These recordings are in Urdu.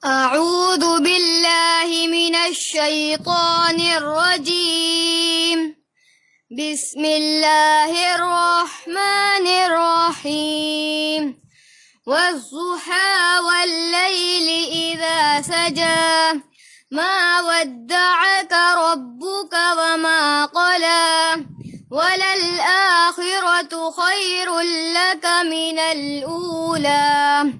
أعوذ بالله من الشيطان الرجيم. بسم الله الرحمن الرحيم. والضحى والليل إذا سجى ما ودعك ربك وما قلى وللآخرة خير لك من الأولى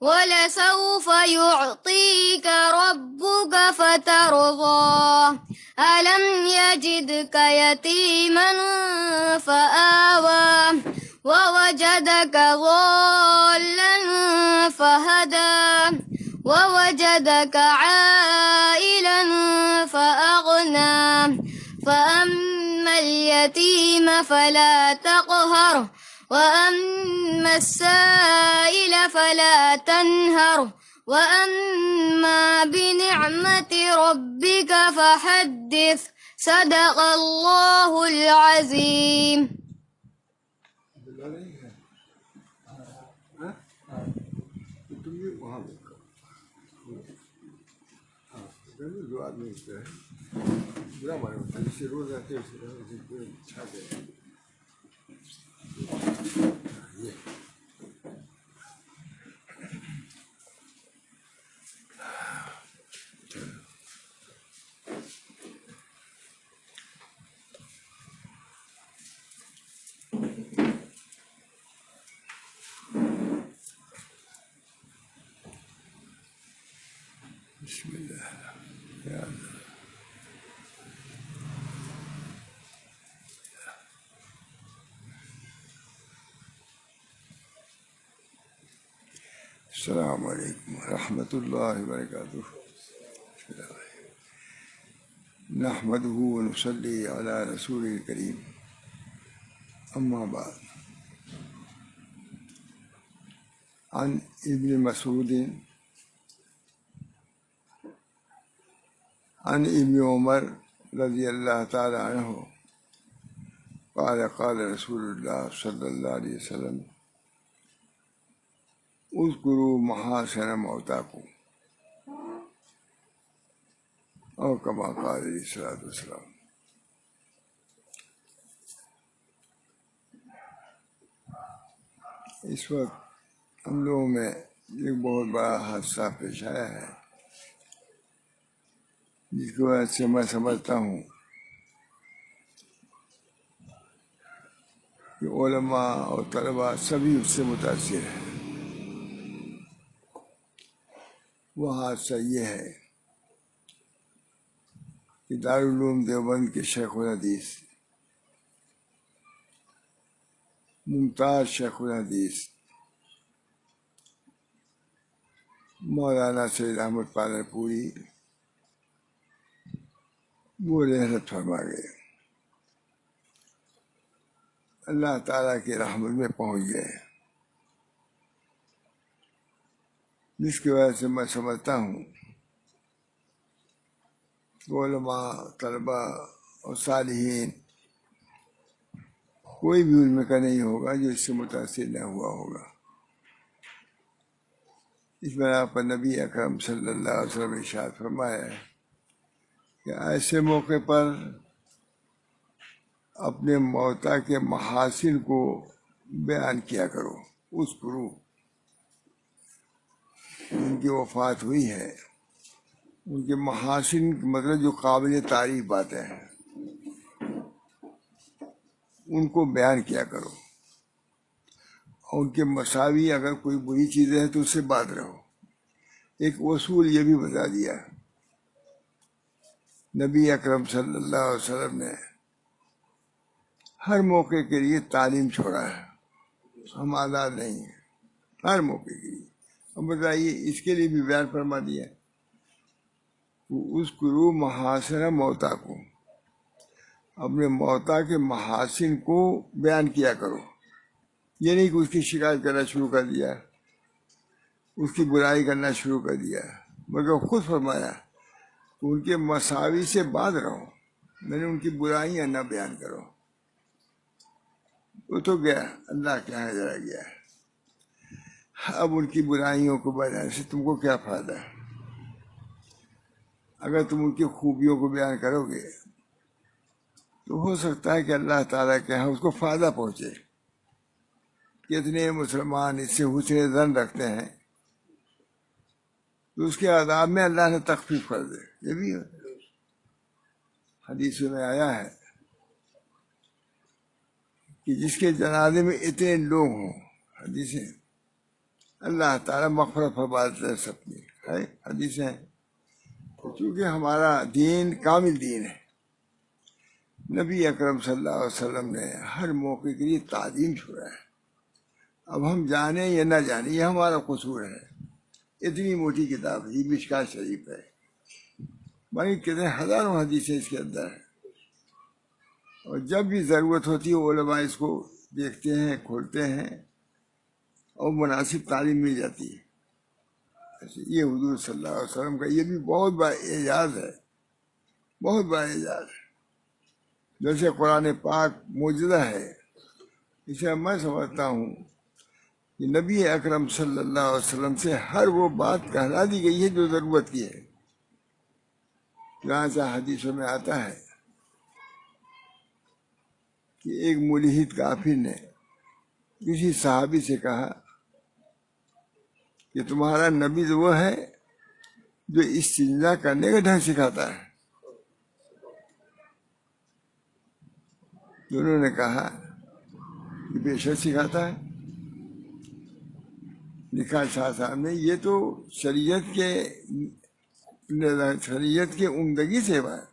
ولسوف يعطيك ربك فترضى ألم يجدك يتيما فآوى ووجدك ضالا فهدى ووجدك عائلا فأغنى فأما اليتيم فلا تقهر وأما السائل فلا تنهر وأما بنعمة ربك فحدث. صدق اللہ العظیم. بسم اللہ یا اللہ. السلام علیکم ورحمۃ اللہ وبرکاتہ. نحمدہ ونصلی علی رسول الکریم. اما بعد. عن ابن مسعود عن ابن عمر رضی اللہ تعالی عنہ قال قال رسول اللہ صلی اللہ علیہ وسلم اذکروا محاسن موتاکم او کما قال علیہ الصلوۃ والسلام. اس وقت ہم لوگوں میں ایک بہت بڑا حادثہ پیش آیا ہے جس کی وجہ سے میں سمجھتا ہوں کہ علماء اور طلباء سبھی اس سے متاثر ہیں. وہ حادثہ یہ ہے کہ دارالعلوم دیوبند کے شیخ الحدیث ممتاز شیخ الحدیث مولانا سید احمد پالن پوری وہ رحلت فرما گئے، اللہ تعالیٰ کی رحمت میں پہنچ گئے، جس کی وجہ سے میں سمجھتا ہوں کہ علماء، طلباء اور صالحین کوئی بھی علم کا نہیں ہوگا جو اس سے متاثر نہ ہوا ہوگا. اس بنا پر نبی اکرم صلی اللہ علیہ وسلم نے ارشاد فرمایا ہے کہ ایسے موقع پر اپنے موتا کے محاسن کو بیان کیا کرو. اس کرو ان کی وفات ہوئی ہے، ان کے محاسن مطلب جو قابل تعریف باتیں ہیں ان کو بیان کیا کرو، اور ان کے مساوی اگر کوئی بری چیزیں ہیں تو اس سے بات رہو. ایک اصول یہ بھی بتا دیا نبی اکرم صلی اللہ علیہ وسلم نے ہر موقع کے لیے تعلیم چھوڑا ہے، ہم آزاد نہیں ہیں ہر موقع کے لیے. اب بتائیے اس کے لیے بھی بیان فرما دیا اذکروا محاسن موتاکم، اپنے موتا کے محاسن کو بیان کیا کرو. یہ نہیں کہ اس کی شکایت کرنا شروع کر دیا، اس کی برائی کرنا شروع کر دیا، مگر خود فرمایا کہ ان کے مساوی سے باز رہو، میں نے ان کی برائیاں نہ بیان کرو. وہ تو گیا، اللہ کے یہاں چلا گیا. اب ان کی برائیوں کو بتانے سے تم کو کیا فائدہ ہے؟ اگر تم ان کی خوبیوں کو بیان کرو گے تو ہو سکتا ہے کہ اللہ تعالیٰ کے یہاں اس کو فائدہ پہنچے. کتنے مسلمان اس سے حسن ظن رکھتے ہیں تو اس کے عذاب میں اللہ نے تخفیف کر دے. یہ بھی حدیث میں آیا ہے کہ جس کے جنازے میں اتنے لوگ ہوں، حدیثیں، اللہ تعالیٰ مغفرت فرما دیتا ہے سب کی. ہے حدیثیں. چونکہ ہمارا دین کامل دین ہے. نبی اکرم صلی اللہ علیہ وسلم نے ہر موقع کے لیے تعظیم چھوڑا ہے. اب ہم جانیں یا نہ جانیں یہ ہمارا قصور ہے. اتنی موٹی کتاب ہے، یہ مشکوٰۃ شریف ہے، باقی کتنے ہزاروں حدیثیں اس کے اندر ہیں. اور جب بھی ضرورت ہوتی ہے علماء اس کو دیکھتے ہیں، کھولتے ہیں اور مناسب تعلیم مل جاتی ہے. یہ حضور صلی اللہ علیہ وسلم کا یہ بھی بہت بڑا اعجاز ہے، بہت بڑا اعجاز ہے. جیسے قرآن پاک معجزہ ہے، اسے میں سمجھتا ہوں کہ نبی اکرم صلی اللہ علیہ وسلم سے ہر وہ بات کہلا دی گئی ہے جو ضرورت کی ہے. جہاں سے حدیثوں میں آتا ہے کہ ایک ملحد کافر نے کسی صحابی سے کہا کہ تمہارا نبی تو وہ ہے جو استنجا کرنے کا ڈھنگ سکھاتا ہے. انہوں نے کہا کہ بے شک سکھاتا ہے. لکھا شاہ صاحب نے یہ تو شریعت کے عمدگی سے بات،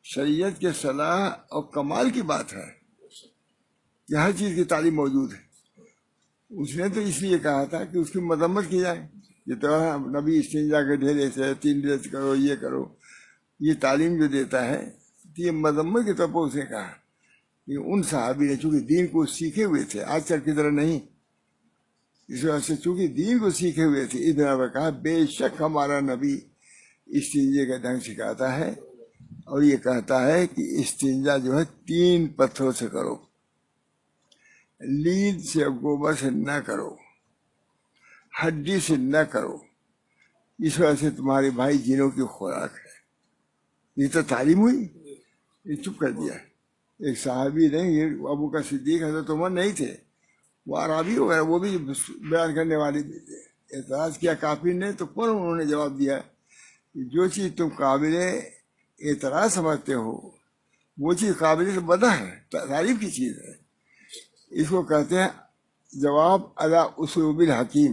شریعت کے صلاح اور کمال کی بات ہے کہ ہر چیز کی تعلیم موجود ہے. اس نے تو اس لیے کہا تھا کہ اس کی مذمت کی جائے. یہ تو نبی استنجا کے ڈھیلے سے 3 ڈیز کرو، یہ کرو، یہ تعلیم جو دیتا ہے تو یہ مذمت کے طور پر اس نے کہا کہ ان صحابی نے چونکہ دین کو سیکھے ہوئے تھے، آج کل کی طرح نہیں، اس وجہ سے چونکہ دین کو سیکھے ہوئے تھے اس بنا پر کہا بے شک ہمارا نبی استنجے کا ڈھنگ سکھاتا ہے اور یہ کہتا ہے کہ استنجا جو ہے 3 پتھروں سے کرو، لید سے، گوبر سے نہ کرو، ہڈی سے نہ کرو. اس وجہ سے تمہارے بھائی جنوں کی خوراک ہے. یہ تو تعلیم ہوئی. یہ چپ کر دیا. ایک صحابی نے، یہ ابو کا صدیق حضرت عمر نہیں تھے، وہ عربی وغیرہ، وہ بھی بیان کرنے والے بھی تھے. اعتراض کیا کافر نے تو فوراً انہوں نے جواب دیا کہ جو چیز تم قابل اعتراض سمجھتے ہو وہ چیز قابل مدح ہے، تعریف کی چیز ہے. اس کو کہتے ہیں جواب علی اسلوب الحکیم،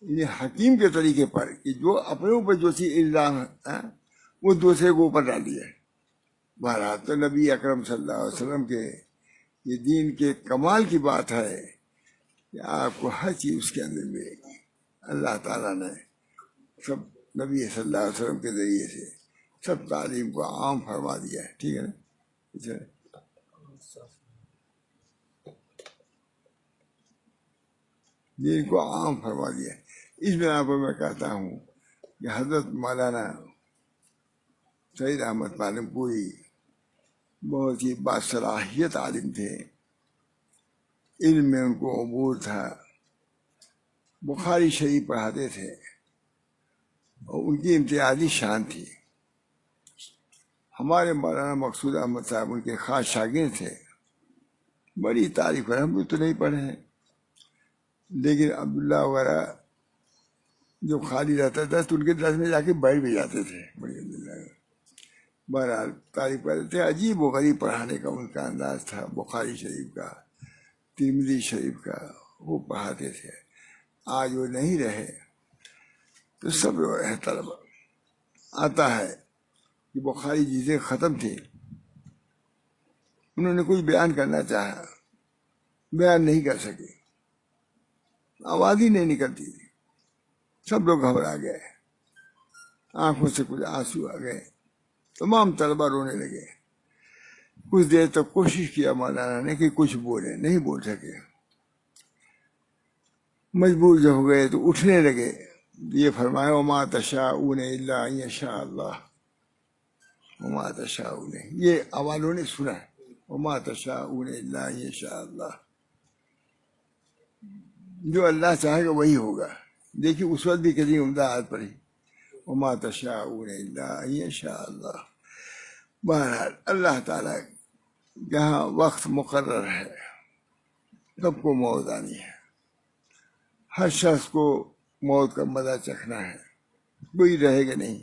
یعنی حکیم کے طریقے پر، کہ جو اپنے اوپر جو چیز الزام ہے وہ دوسرے کو اوپر ڈال دیا ہے. بہرحال تو نبی اکرم صلی اللہ علیہ وسلم کے یہ دین کے کمال کی بات ہے کہ آپ کو ہر چیز اس کے اندر ملے گی. اللہ تعالیٰ نے سب نبی صلی اللہ علیہ وسلم کے ذریعے سے سب تعلیم کو عام فرما دیا ہے. ٹھیک ہے نا؟ دین کو عام فرما دیا ہے. اس بنا پر میں کہتا ہوں کہ حضرت مولانا سعید احمد پالم پوری بہت ہی باصلاحیت عالم تھے. علم میں ان کو عبور تھا. بخاری شریف پڑھاتے تھے اور ان کی امتیازی شان تھی. ہمارے مولانا مقصود احمد صاحب ان کے خاص شاگرد تھے. بڑی تعریف ہے. ہم بھی تو نہیں پڑھے ہیں لیکن عبداللہ وغیرہ جو خالی رہتا تھا تو ان کے درس میں جا کے بیٹھ بھی جاتے تھے. بڑی عبداللہ بہرحال تعریف کرتے تھے. عجیب و غریب پڑھانے کا ان کا انداز تھا. بخاری شریف کا، ترمذی شریف کا وہ پڑھاتے تھے. آج وہ نہیں رہے تو سب طلبہ آتا ہے کہ بخاری چیزیں ختم تھی، انہوں نے کچھ بیان کرنا چاہا، بیان نہیں کر سکے، آواز ہی نہیں نکلتی تھی. سب لوگ گھبرا گئے، آنکھوں سے کچھ آنسو آ گئے. تمام طلبہ رونے لگے. کچھ دیر تک کوشش کیا مولانا نے کہ کچھ بولے، نہیں بول سکے. مجبور جو ہو گئے تو اٹھنے لگے. یہ فرمایا وما تشاءون الا ان یشاء اللہ، وما تشاءون، یہ عوالوں نے سنا ہے، وما تشاءون الا ان یشاء اللہ، جو اللہ چاہے گا وہی ہوگا. دیکھیے اس وقت بھی کتنی عمدہ آیت پڑھی، وما تشاءون الا ان یشاء اللہ۔ بہرحال اللہ تعالیٰ جہاں وقت مقرر ہے سب کو موت آنی ہے، ہر شخص کو موت کا مزہ چکھنا ہے، کوئی رہے گا نہیں۔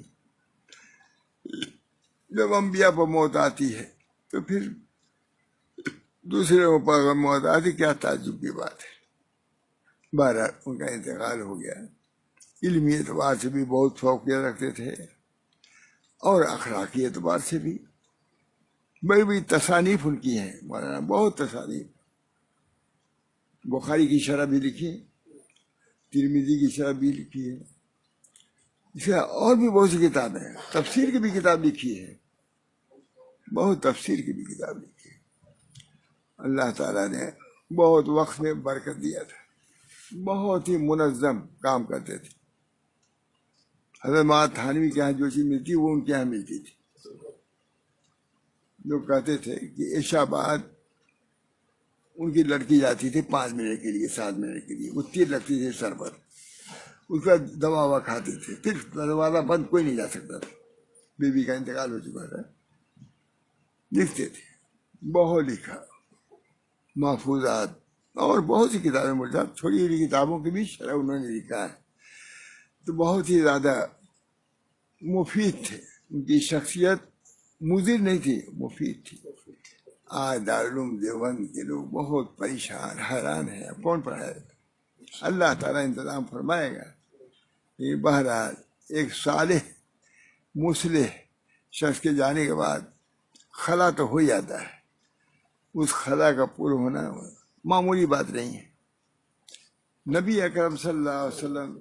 جب انبیاء پر موت آتی ہے تو پھر دوسرے پر اگر موت آتی کیا تعجب کی بات ہے۔ بہرحال ان کا انتقال ہو گیا۔ علمی اعتبار سے بھی بہت فوقیت رکھتے تھے اور اخلاقی اعتبار سے بھی بڑی بڑی تصانیف ان کی ہیں مولانا، بہت تصانیف۔ بخاری کی شرح بھی لکھی، ترمذی کی شرح بھی لکھی ہے، اس کا اور بھی بہت سی کتابیں ہیں۔ تفسیر کی بھی کتاب لکھی ہے، بہت تفسیر کی بھی کتاب لکھی ہے۔ اللہ تعالیٰ نے بہت وقت میں برکت دیا تھا، بہت ہی منظم کام کرتے تھے۔ حضرت مہاتما تھانوی کے یہاں جو چیز ملتی وہ ان کے یہاں ملتی تھی۔ جو کہتے تھے کہ عشاء بعد ان کی لڑکی جاتی تھی 5 منٹ کے لیے 7 منٹ کے لیے، وہ تیر لگتی تھی سر پر، اس کا دوا ہوا کھاتے تھے، پھر دروازہ بند کوئی نہیں جا سکتا تھا۔ بیوی کا انتقال ہو چکا تھا، لکھتے تھے، بہت لکھا، محفوظات اور بہت سی کتابیں مجھے چھوٹی چھوٹی کتابوں کی بھی شرح انہوں نے لکھا ہے۔ تو بہت ہی زیادہ مفید تھے، ان کی شخصیت مضر نہیں تھی، مفید تھی۔ آج دارالعلوم دیوبند کے لوگ بہت پریشان حیران ہیں، کون پڑھائے گا؟ اللہ تعالیٰ انتظام فرمائے گا۔ یہ بہرحال ایک صالح مصلح شخص کے جانے کے بعد خلا تو ہو جاتا ہے، اس خلا کا پورا ہونا معمولی بات نہیں ہے۔ نبی اکرم صلی اللہ علیہ وسلم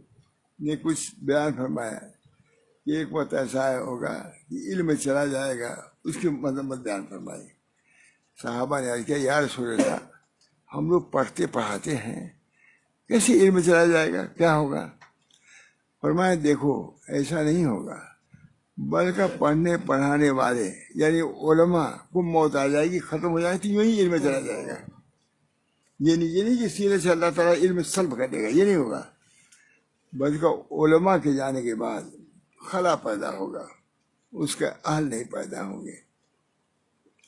نے کچھ بیان فرمایا کہ ایک وقت ایسا ہوگا کہ علم چلا جائے گا، اس کی مذمت بیان فرمائی۔ صحابہ نے عرض کیا یا رسول اللہ، ہم لوگ پڑھتے پڑھاتے ہیں، کیسے علم چلا جائے گا، کیا ہوگا؟ فرمایا دیکھو ایسا نہیں ہوگا، بلکہ پڑھنے پڑھانے والے یعنی علماء کو موت آ جائے گی، ختم ہو جائے گی، تو یوں ہی علم چلا جائے گا۔ یہ نہیں کہ سینے سے اللہ تعالیٰ علم سلب کر دے گا، یہ نہیں ہوگا، بلکہ علماء کے جانے کے بعد خلا پیدا ہوگا، اس کے اہل نہیں پیدا ہوں گے۔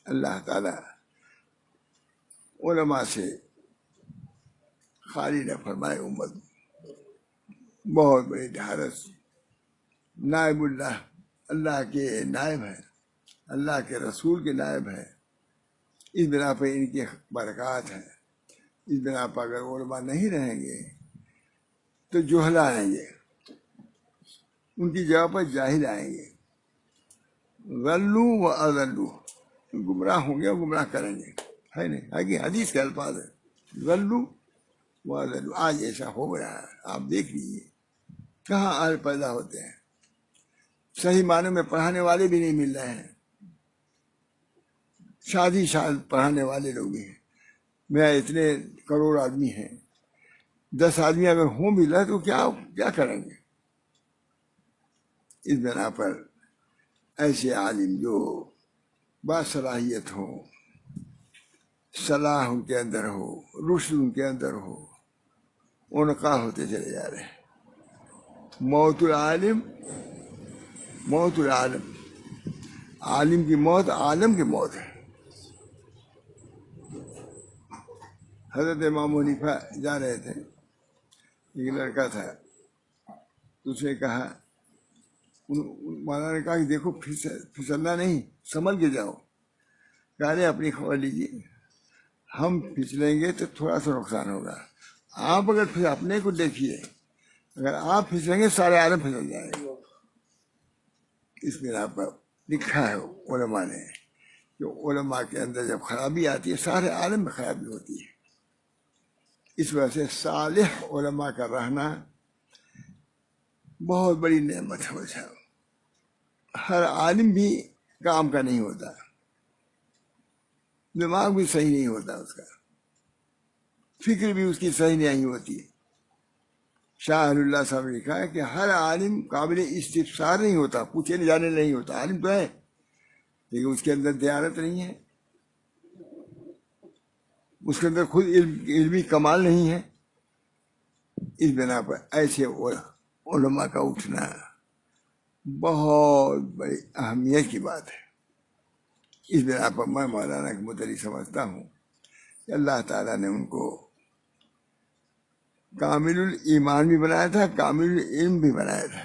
اللہ تعالیٰ علماء سے خالی نہ فرمائے امت۔ بہت بڑی ڈھارس، نائب اللہ، اللہ کے نائب ہیں، اللہ کے رسول کے نائب ہیں۔ اس بنا پر ان کی برکات ہیں۔ اس بنا پر اگر علماء نہیں رہیں گے تو جہلا آئیں گے، ان کی جگہ پر جاہل آئیں گے۔ غلو و اضلو، گمراہ ہوں گے اور گمراہ کریں گے، ہے نہیں؟ ہے حدیث کے الفاظ ہے، غلو و اضلو۔ آج ایسا ہو رہا ہے، آپ دیکھ لیجیے کہاں اہل پیدا ہوتے ہیں، صحیح معنوں میں پڑھانے والے بھی نہیں مل رہے ہیں، شادی پڑھانے والے لوگ بھی ہیں۔ میرا اتنے کروڑ آدمی ہیں، 10 آدمی اگر ہوں بھی رہے تو کیا کریں گے؟ اس بنا پر ایسے عالم جو باصلاحیت ہو، صلاح ان کے اندر ہو، رشد ان کے اندر ہو، انقا ہوتے چلے جا رہے ہیں۔ موت العالم، موت العالم، عالم کی موت عالم کی موت ہے۔ حضرت امام حنیفہ جا رہے تھے، ایک لڑکا تھا، اس نے کہا، مولانا نے کہا کہ دیکھو پھسلنا نہیں، سنبھل کے جاؤ۔ کہا رہے اپنی خبر لیجیے، ہم پھسلیں گے تو تھوڑا سا نقصان ہوگا، آپ اگر اپنے کو دیکھیے، اگر آپ پھسلیں گے سارے عالم پھسل جائیں گے۔ اس بنا پر لکھا ہے علماء نے کہ علماء کے اندر جب خرابی آتی ہے سارے عالم میں خرابی ہوتی ہے۔ اس وجہ سے صالح علماء کا رہنا بہت بڑی نعمت ہے۔ ہر عالم بھی کام کا نہیں ہوتا، دماغ بھی صحیح نہیں ہوتا، اس کا فکر بھی اس کی صحیح نہیں ہوتی۔ شاہ اللہ صاحب نے لکھا ہے کہ ہر عالم قابل استفسار نہیں ہوتا، پوچھنے جانے نہیں ہوتا۔ عالم تو ہے لیکن اس کے اندر دیانت نہیں ہے، اس کے اندر خود علمی کمال نہیں ہے۔ اس بنا پر ایسے علماء کا اٹھنا بہت بڑی اہمیت کی بات ہے. اس بنا پر میں مولانا کے متعلق سمجھتا ہوں کہ اللہ تعالیٰ نے ان کو کامل الایمان بھی بنایا تھا، کامل العلم بھی بنایا تھا،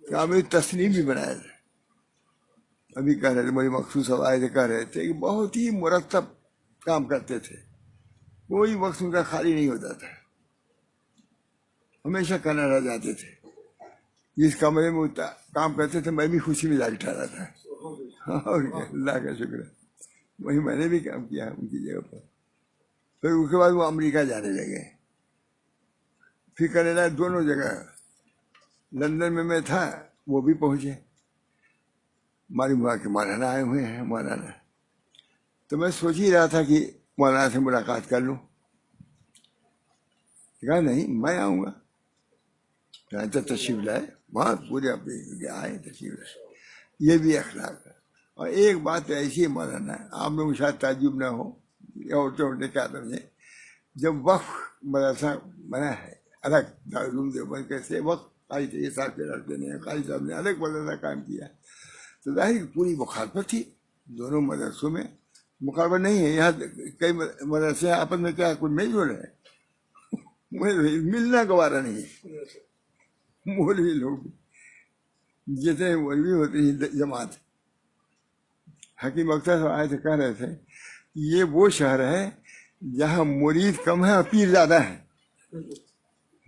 کامل التسلیم بھی بنایا تھا. ابھی کہہ رہے تھے، بڑی مخصوص آواز سے کہہ رہے تھے کہ بہت ہی مرتب کام کرتے تھے، کوئی وقت ان کا خالی نہیں ہوتا تھا، ہمیشہ کرنا رہ جاتے تھے. جس کمرے میں کام کرتے تھے میں بھی خوشی میں جا کے ٹھہرا تھا. اور اللہ کا شکر ہے، وہی میں نے بھی کام کیا ان کی جگہ پر. پھر اس کے بعد وہ امریکہ جانے لگے، پھر کینیڈا، دونوں جگہ. لندن میں تھا، وہ بھی پہنچے. معلوم ہوا کہ مولانا آئے ہوئے ہیں. مولانا تو میں سوچ ہی رہا تھا کہ مولانا سے ملاقات کر لوں. کہا نہیں میں آؤں گا. تو تشریف لائے، بہت پورے اپنے آئے، تشریف لائے. یہ بھی اخلاق ہے. اور ایک بات ایسی ہے مولانا، آپ لوگ شاید تعجب نہ ہو، عورتیں اٹھنے کیا سمجھیں، جب وقف مدرسہ بنا ہے الگ دارالعلوم دیوبند کے سے وقت قاری طیب صاحب کے لڑکے نے، قاری صاحب نے الگ مدرسہ قائم کیا، تو ظاہر پوری مخالفت تھی دونوں مدرسوں میں. مخالفت نہیں ہے، یہاں کئی مدرسے آپس میں کیا کچھ میل جول ہے، ملنا گوارا نہیں ہے. مولوی لوگ جتنے مولوی ہوتے ہیں جماعت. حکیم اختر صاحب آئے تھے، کہہ رہے تھے یہ وہ شہر ہے جہاں مرید کم ہے اور پیر زیادہ ہے.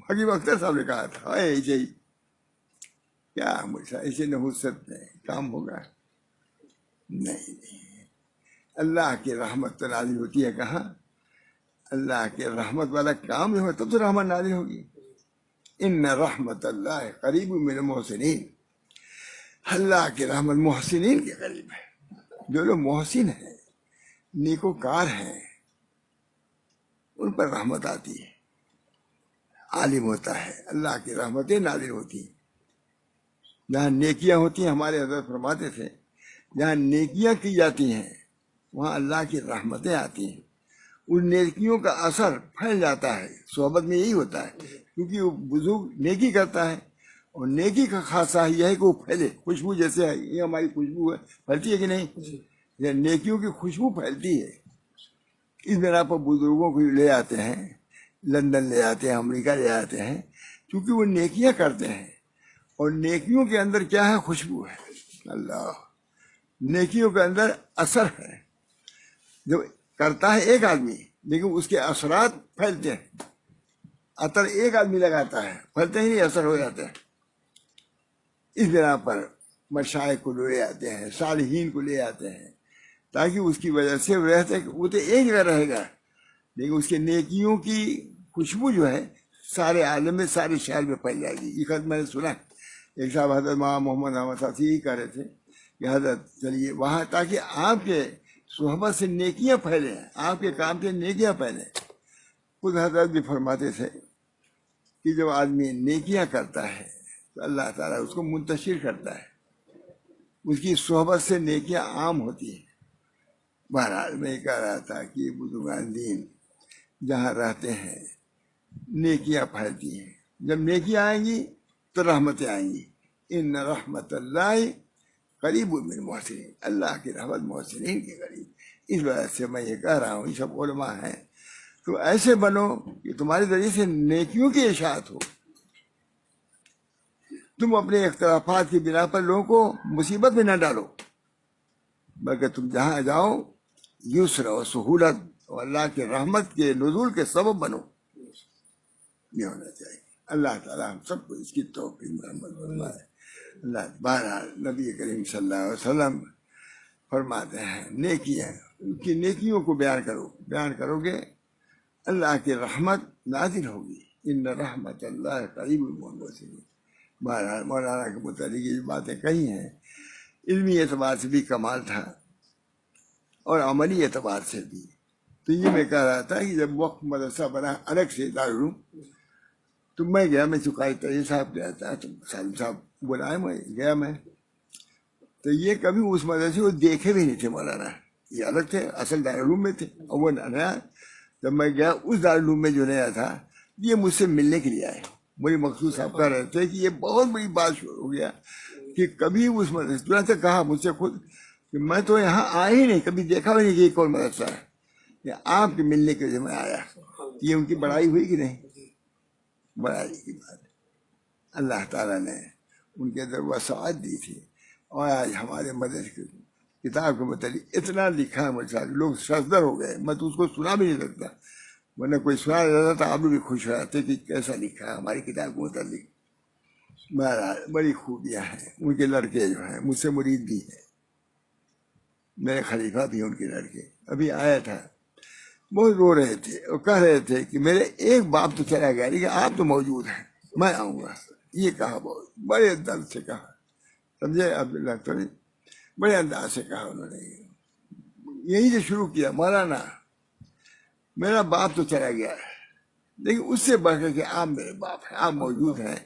حکیم اختر صاحب نے کہا تھا. ایسے ہی کیا ایسے نحوست میں کام ہوگا؟ نہیں. اللہ کی رحمت تو نازل ہوتی ہے کہاں؟ اللہ کے رحمت والا کام جو ہے تب تو رحمت نازل ہوگی. ان رحمت اللہ قریب من المحسنین. اللہ کی رحمت محسنین کے قریب ہے. جو لوگ محسن ہیں، نیکوکار ہیں، ان پر رحمت آتی ہے. عالم ہوتا ہے، اللہ کی رحمتیں نازل ہوتی ہیں. جہاں نیکیاں ہوتی ہیں، ہمارے حضرت فرماتے تھے جہاں نیکیاں کی جاتی ہیں وہاں اللہ کی رحمتیں آتی ہیں. ان نیکیوں کا اثر پھیل جاتا ہے. صحبت میں یہی ہوتا ہے، کیونکہ وہ بزرگ نیکی کرتا ہے، اور نیکی کا خاصہ یہ ہے کہ وہ پھیلے. خوشبو جیسے ہے، یہ ہماری خوشبو ہے، پھیلتی ہے کہ نہیں؟ یہ نیکیوں کی خوشبو پھیلتی ہے. اس بنا پر بزرگوں کو لے آتے ہیں، لندن لے آتے ہیں، امریکہ لے آتے ہیں، کیونکہ وہ نیکیاں کرتے ہیں. اور نیکیوں کے اندر کیا ہے؟ خوشبو ہے. اللہ، نیکیوں کے اندر اثر ہے. جو کرتا ہے ایک آدمی لیکن اس کے اثرات پھیلتے ہیں. عطر ایک آدمی لگاتا ہے، پھیلتے ہی نہیں، اثر ہو جاتا ہے. اس بنا پر مشائخ کو لے آتے ہیں، صالحین کو لے آتے ہیں، تاکہ اس کی وجہ سے رہتے وہ تو ایک جگہ رہے گا لیکن اس کے نیکیوں کی خوشبو جو ہے سارے عالم میں، سارے شہر میں پھیل جائے گی. یہ خط میں نے سنا، ایک صاحب حضرت محمد احمد صاحب یہی کہہ رہے تھے کہ حضرت چلیے وہاں تاکہ آپ کے صحبت سے نیکیاں پھیلیں، آپ کے کام سے نیکیاں پھیلیں. خود حضرت بھی فرماتے تھے کہ جب آدمی نیکیاں کرتا ہے تو اللہ تعالیٰ اس کو منتشر کرتا ہے، اس کی صحبت سے نیکیاں عام ہوتی ہیں. بہرحال میں کہہ رہا تھا کہ بزرگان دین جہاں رہتے ہیں نیکیاں پھیلتی ہیں. جب نیکیاں آئیں گی تو رحمتیں آئیں گی. ان رحمت اللہ قریب من محسنین. اللہ کی رحمت محسنین کے قریب. اس وجہ سے میں یہ کہہ رہا ہوں، یہ سب علماء ہیں، تو ایسے بنو کہ تمہارے ذریعے سے نیکیوں کی اشاعت ہو. تم اپنے اختلافات کی بنا پر لوگوں کو مصیبت میں نہ ڈالو، بلکہ تم جہاں جاؤ یسر و سہولت اور اللہ کے رحمت کے نزول کے سبب بنو. یہ ہونا چاہیے. اللہ تعالیٰ ہم سب کو اس کی توفیق محمد فرمائے. اللہ بہرحال نبی کریم صلی اللہ علیہ وسلم فرماتے ہیں نیکیاں، ان کی نیکیوں کو بیان کرو گے اللہ کی رحمت نازل ہوگی. ان رحمت اللہ قریب من المحسنین. بہرحال مولانا کے متعلق یہ باتیں کہی ہیں، علمی اعتبار سے بھی کمال تھا اور عملی اعتبار سے بھی. تو یہ میں کہہ رہا تھا کہ جب وقف مدرسہ بنا الگ سے دارالعلوم، تو میں گیا، میں چکائی طیب صاحب گیا تھا، تو سالم صاحب بلائے، میں گیا. میں تو یہ کبھی اس مدرسے کو دیکھے بھی نہیں تھے مولانا. یہ الگ تھے، اصل دارالعلوم میں تھے، اور وہ نیا. جب میں گیا اس دارالعلوم میں جو نیا تھا، یہ مجھ سے ملنے کے لیے آئے. بڑی مخصوص صاحب کہہ رہے تھے کہ یہ بہت بڑی بات شروع ہو گیا کہ کبھی اس مدرسے چنانچہ کہا مجھ سے خود کہ میں تو یہاں آیا ہی نہیں، کبھی دیکھا بھی نہیں کہ یہ کون مدرسہ ہے، یہ آپ کے ملنے کے وجہ میں آیا۔ یہ ان کی بڑائی ہوئی کہ نہیں؟ بڑائی کی بات ہے۔ اللہ تعالیٰ نے ان کے اندر وسعت دی تھی، اور آج ہمارے مدرسے کی کتاب کے متعلق اتنا لکھا ہے، مجھے لوگ سردر ہو گئے، میں تو اس کو سنا بھی نہیں سکتا، ورنہ کوئی سنا رہتا تھا آپ بھی خوش ہو جاتے کہ کیسا لکھا ہے ہماری کتاب کے متعلق۔ بہرحال بڑی خوبیاں ہیں ان کے لڑکے جو ہیں، مجھ سے مرید بھی ہیں، میرے خلیفہ بھی ان کے لڑکے۔ ابھی آیا تھا، بہت رو رہے تھے اور کہہ رہے تھے کہ میرے ایک باپ تو چلا گیا لیکن آپ تو موجود ہیں، میں آؤں گا، یہ کہا، بہت بڑے درد سے کہا، سمجھے عبداللہ تو نہیں، بڑے انداز سے کہا انہوں نے۔ یہی سے شروع کیا، مولانا میرا باپ تو چلا گیا ہے لیکن اس سے بڑھ کر کے آپ میرے باپ ہیں، آپ موجود ہیں،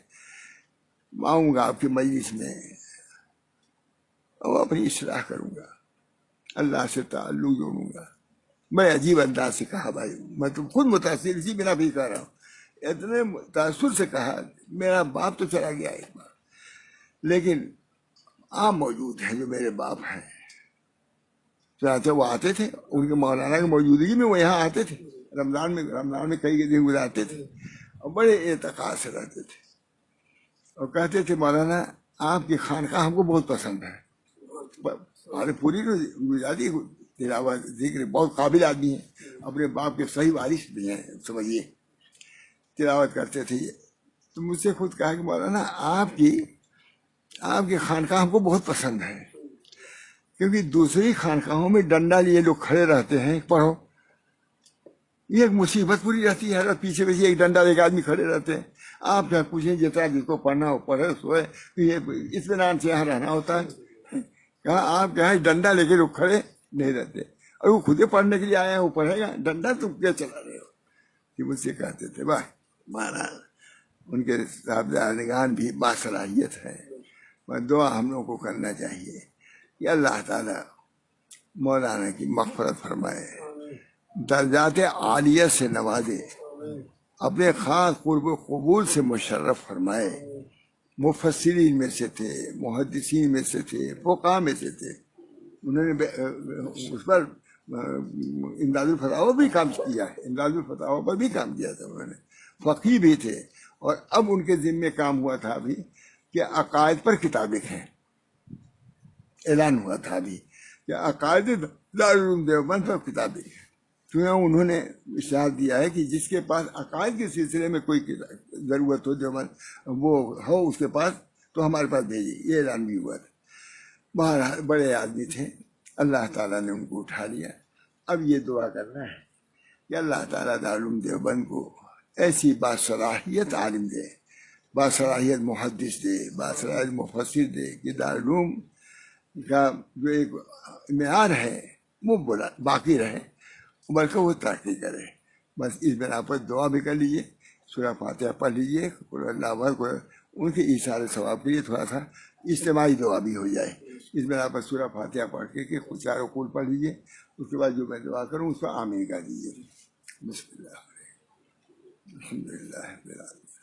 آؤں گا آپ کی مجلس میں اور اپنی اصلاح کروں گا، اللہ سے تعلق جوڑوں گا۔ بڑے عجیب انداز سے کہا بھائی، میں تو خود متاثر اسی بنا بھی کہہ رہا ہوں، اتنے تاثر سے کہا میرا باپ تو چلا گیا ایک بار لیکن آپ موجود ہیں جو میرے باپ ہیں۔ چنانچہ وہ آتے تھے، ان کے مولانا کی موجودگی میں وہ یہاں آتے تھے، رمضان میں کئی دن گزارتے تھے اور بڑے اعتقاد سے رہتے تھے، اور کہتے تھے مولانا آپ کی خانقاہ ہم کو بہت پسند ہے۔ ہمارے پوری گزاری تلاوت ذکر، بہت قابل آدمی ہیں، اپنے باپ کے صحیح وارث بھی ہیں، سمجھیے، تلاوت کرتے تھے یہ۔ تو مجھ سے خود کہا کہ مولانا آپ کی خانقاہ ہم کو بہت پسند ہے، کیونکہ دوسری خانقاہوں میں ڈنڈا لیے لوگ کھڑے رہتے ہیں، پڑھو، یہ ایک مصیبت پوری رہتی ہے، پیچھے پیچھے ایک ڈنڈا لے کے آدمی کھڑے رہتے ہیں۔ آپ کیا پوچھیں، جتنا جس کو پڑھنا ہو پڑھے، سوئے، یہ اطمینان سے یہاں رہنا ہوتا ہے۔ کہا آپ کیا ہے، ڈنڈا لے کے لوگ کھڑے نہیں رہتے، اور وہ خود پڑھنے کے لیے آیا ہے، وہ پڑھے گا، ڈنڈا تم کیا چلا رہے ہو؟ کہ مجھ سے کہتے تھے واہ مہاراج، ان کے صاحبزادگان بھی باصلاحیت ہے، بس دعا ہم لوگوں کو کرنا چاہیے کہ اللہ تعالیٰ مولانا کی مغفرت فرمائے، درجات عالیہ سے نوازے، اپنے خاص قرب و قبول سے مشرف فرمائے۔ مفسرین میں سے تھے، محدثین میں سے تھے، فقہاء میں سے تھے، انہوں نے اس پر امداد الفتاوی بھی کام کیا ہے، امداد الفتاوی پر بھی کام کیا تھا انہوں نے، فقیہ بھی تھے، اور اب ان کے ذمے کام ہوا تھا ابھی کہ عقائد پر کتاب لکھیں، اعلان ہوا تھا ابھی کہ عقائد دارالعلوم دیوبند پر کتاب لکھیں۔ چونکہ انہوں نے اشارہ دیا ہے کہ جس کے پاس عقائد کے سلسلے میں کوئی ضرورت ہو دیوبند وہ ہو اس کے پاس تو ہمارے پاس بھیجیے، یہ اعلان بھی ہوا تھا۔ بہرحال بڑے آدمی تھے، اللہ تعالیٰ نے ان کو اٹھا لیا۔ اب یہ دعا کرنا ہے کہ اللہ تعالیٰ دارالعلوم دیوبند کو ایسی باصلاحیت عالم دے، باصلاحیت محدث دے، باصلاحیت مفسر دے کہ دارالعلوم کا جو ایک معیار ہے وہ باقی رہے، بلکہ وہ ترقی کرے۔ بس اس بنا پر دعا بھی کر لیجیے، سورہ فاتحہ پڑھ لیجیے، ان کے ایثار ثواب کے لیے تھوڑا سا اجتماعی دعا بھی ہو جائے۔ اس بنا پر سورہ فاتحہ پڑھ کے چاروں قول پڑھ لیجیے، اس کے بعد جو میں دعا کروں اس کو آمین کر دیجیے۔ بسم اللہ الحمد للہ رب العالمین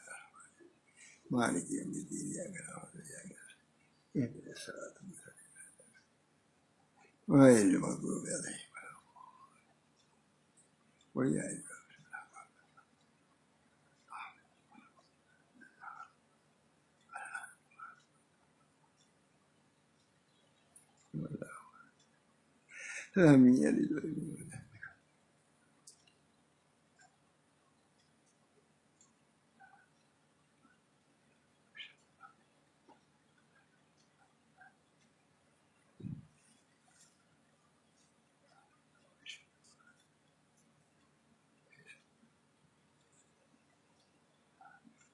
مالک یوم الدین ایاک نعبد و ایاک نستعین اهدنا الصراط المستقیم غیر المغضوب علیہم ولا الضالین۔ آمین۔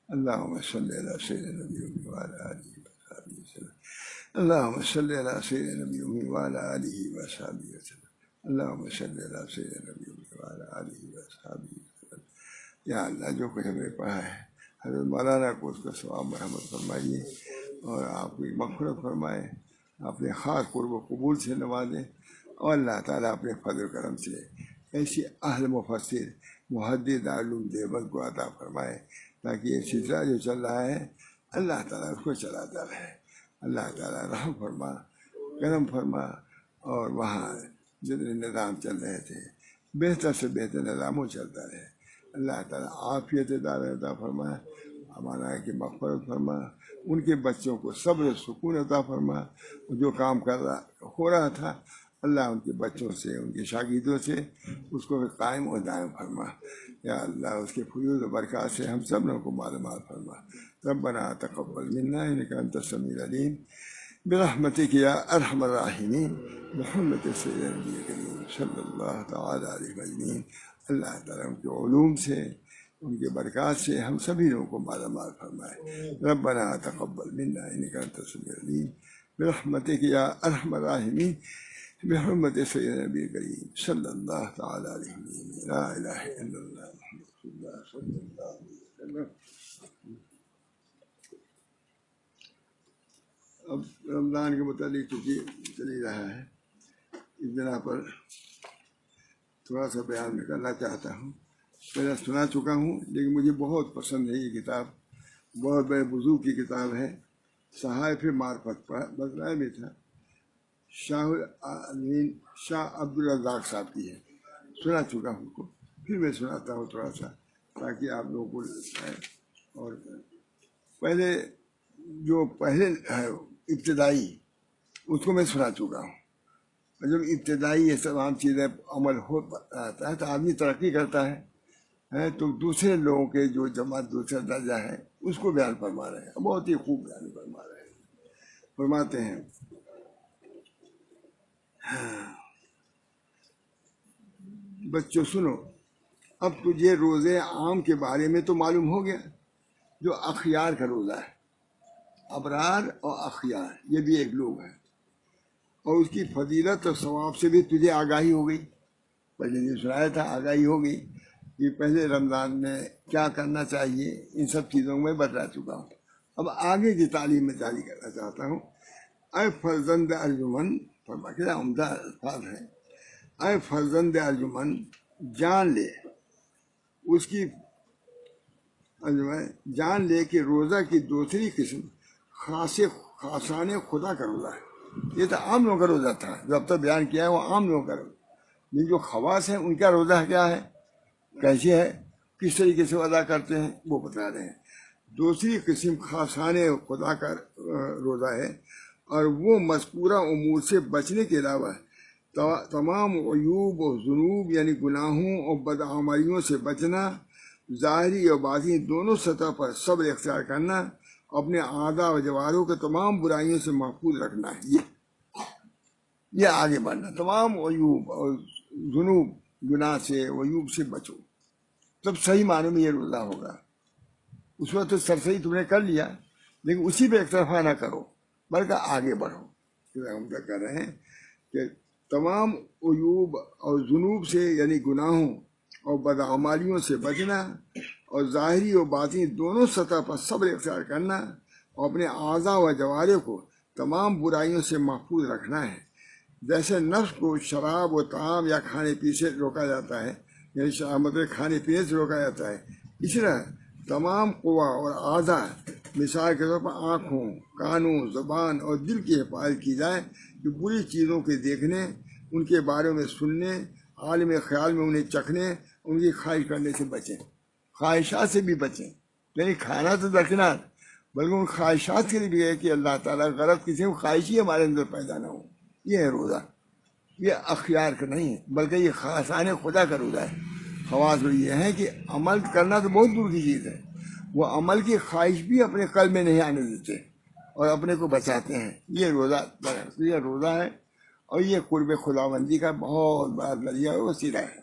اللهم صل على سيدنا النبي وعلى آله وصحبه وسلم۔ اللهم صل على سيدنا النبي وعلى آله وصحبه وسلم۔ اللهم صل على سيدنا النبي وعلى آله وصحبه وسلم۔ یا اللہ جو کچھ ہمیں پڑھا ہے حضرت مولانا کو اس کا ثواب مرحمت فرمائیے، اور آپ کی مغفرت فرمائے، اپنے خاص قرب و قبول سے نوازیں، اور اللہ تعالیٰ اپنے فضل و کرم سے ایسی اہل مفسر محدث دارالعلوم دیوبند کو عطا فرمائے، تاکہ یہ سلسلہ جو چل رہا ہے اللہ تعالیٰ اس کو چلاتا رہے۔ اللہ تعالیٰ رحم فرما، کرم فرما، اور وہاں جتنے نظام چل رہے تھے بہتر سے بہتر نظاموں چلتا رہے۔ اللہ تعالیٰ عافیت عطا فرما، ہمارا کہ مغفرت فرما، ان کے بچوں کو صبر سکون عطا فرما۔ جو کام ہو رہا تھا اللہ ان کے بچوں سے، ان کے شاگردوں سے اس کو قائم و دائم فرما۔ یا اللہ اس کے فیوز و برکات سے ہم سب لوگوں کو معلومات فرما۔ ربنا تقبل منا انک انت السمیع العلیم برحمتک یا ارحم الراحمین محمد سیدنا نبی کریم صلی اللہ تعالی علیہ وسلم۔ اللہ تعالیٰ ان کے علوم سے، ان کے برکات سے ہم سبھی لوگوں کو معلومات فرمائے۔ ربنا تقبل منا انک انت السمیع العلیم برحمتک یا ارحم الراحمین بحرمت سیدنا نبی کریم صلی اللہ تعالی علیہ وسلم۔ لا الہ الا اللہ محمد رسول اللہ صلی اللہ علیہ وسلم۔ اب رمضان کے متعلق چونکہ چل ہی رہا ہے، اس بنا پر تھوڑا سا بیان میں کرنا چاہتا ہوں۔ پہلے سنا چکا ہوں لیکن مجھے بہت پسند ہے یہ کتاب، بہت بڑے بزرگ کی کتاب ہے، صحائف معرفت پر بتلایا بھی تھا، شاہ عبدالرزاق صاحب کی ہے، سنا چکا ہوں کو، پھر میں سناتا ہوں تھوڑا سا تاکہ آپ لوگوں کو لگتا ہے۔ اور پہلے جو ابتدائی اس کو میں سنا چکا ہوں، جب ابتدائی یہ تمام چیزیں عمل ہو آتا ہے تو آدمی ترقی کرتا ہے تو دوسرے لوگوں کے جو جماعت دوسرا درجہ ہے اس کو بیان فرما رہے ہیں، بہت ہی خوب بیان فرما رہے ہیں۔ فرماتے ہیں بچوں سنو، اب تجھے روزے عام کے بارے میں تو معلوم ہو گیا، جو اخیار کا روزہ ہے، ابرار اور اخیار یہ بھی ایک لوگ ہیں، اور اس کی فضیلت اور ثواب سے بھی تجھے آگاہی ہو گئی، پہلے دن سنایا تھا، آگاہی ہو گئی کہ پہلے رمضان میں کیا کرنا چاہیے، ان سب چیزوں میں بتلا چکا ہوں۔ اب آگے کی تعلیم میں جاری کرنا چاہتا ہوں۔ اے فرزند ارجمن، کیا عمدہ الفاظ ہے، اے فرزند ارجمن جان لے، اس کی جان لے کہ روزہ کی دوسری قسم خاصان خدا کا روزہ ہے۔ یہ تو عام لوگوں کا روزہ تھا جو اب تک بیان کیا ہے، وہ عام لوگوں کا روزہ، لیکن جو خواص ہیں ان کا روزہ کیا ہے، کیسے ہے، کس طریقے سے ادا کرتے ہیں، وہ بتا رہے ہیں۔ دوسری قسم خاصان خدا کا روزہ ہے، اور وہ مذکورہ امور سے بچنے کے علاوہ تمام عیوب و ذنوب یعنی گناہوں اور بدعمالیوں سے بچنا، ظاہری اور باطنی دونوں سطح پر صبر اختیار کرنا، اپنے اعضاء و جوارحوں کے تمام برائیوں سے محفوظ رکھنا ہے، یہ آگے بڑھنا، تمام عیوب اور ذنوب گناہ سے عیوب سے بچو، تب صحیح معنی میں یہ روزہ ہوگا۔ اس وقت تو سرسری تم نے کر لیا لیکن اسی پہ ایک طرفہ نہ کرو بلکہ آگے بڑھو۔ ہم کیا کر رہے ہیں کہ تمام عیوب اور ذنوب سے یعنی گناہوں اور بدعمالیوں سے بچنا، اور ظاہری اور باطنی دونوں سطح پر صبر اختیار کرنا، اور اپنے اعضاء و جوارح کو تمام برائیوں سے محفوظ رکھنا ہے۔ جیسے نفس کو شراب و طعام یا کھانے پینے سے روکا جاتا ہے، یعنی مطلب کھانے پینے سے روکا جاتا ہے، اسی طرح تمام قوا اور اعضاء مثال کے طور پر آنکھوں، کانوں، زبان اور دل کی حفاظت کی جائے کہ بری چیزوں کے دیکھنے، ان کے بارے میں سننے، عالم خیال میں انہیں چکھنے، ان کی خواہش کرنے سے بچیں، خواہشات سے بھی بچیں، یعنی کھانا تو درکنار، بلکہ ان خواہشات کے لیے بھی ہے کہ اللہ تعالیٰ غلط کسی کو خواہش ہی ہمارے اندر پیدا نہ ہو۔ یہ ہے روزہ، یہ اخیار کا نہیں ہے بلکہ یہ خاصان خدا کا روزہ ہے۔ خواص یہ ہے کہ عمل کرنا تو بہت دور کی چیز ہے، وہ عمل کی خواہش بھی اپنے قلب میں نہیں آنے دیتے اور اپنے کو بچاتے ہیں، یہ روزہ ہے، اور یہ قرب خداوندی کا بہت بڑا ذریعہ اور وسیلہ ہے۔